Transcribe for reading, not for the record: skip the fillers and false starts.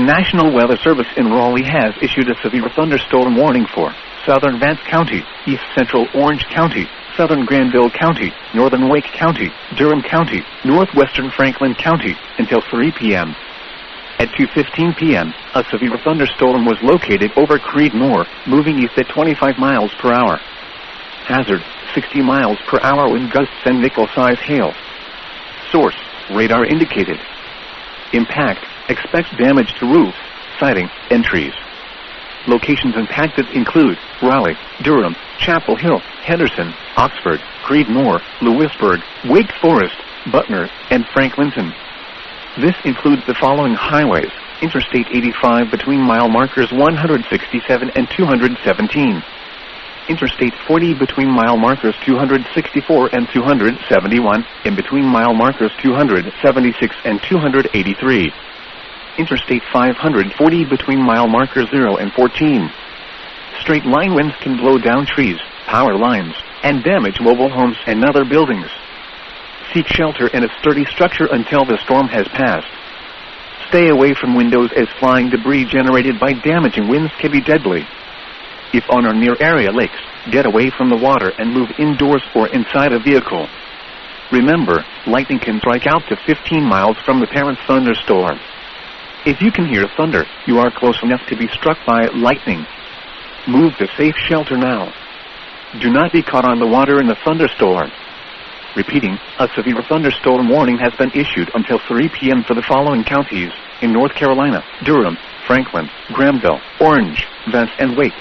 National Weather Service in Raleigh has issued a severe thunderstorm warning for southern Vance County, east central Orange County, southern Granville County, northern Wake County, Durham County, northwestern Franklin County, until 3 p.m. At 2:15 p.m., a severe thunderstorm was located over Creedmoor, moving east at 25 miles per hour. Hazard, 60 miles per hour wind gusts and nickel-size hail. Source, radar indicated. Impact, expect damage to roofs, siding, and trees. Locations impacted include Raleigh, Durham, Chapel Hill, Henderson, Oxford, Creedmoor, Lewisburg, Wake Forest, Butner, and Franklinton. This includes the following highways: Interstate 85 between mile markers 167 and 217. Interstate 40 between mile markers 264 and 271, and between mile markers 276 and 283. Interstate 540 between mile markers 0 and 14. Straight line winds can blow down trees, power lines, and damage mobile homes and other buildings. Seek shelter in a sturdy structure until the storm has passed. Stay away from windows as flying debris generated by damaging winds can be deadly. If on or near area lakes, get away from the water and move indoors or inside a vehicle. Remember, lightning can strike out to 15 miles from the parent thunderstorm. If you can hear thunder, you are close enough to be struck by lightning. Move to safe shelter now. Do not be caught on the water in the thunderstorm. Repeating, a severe thunderstorm warning has been issued until 3 p.m. for the following counties in North Carolina: Durham, Franklin, Granville, Orange, Vance, and Wake.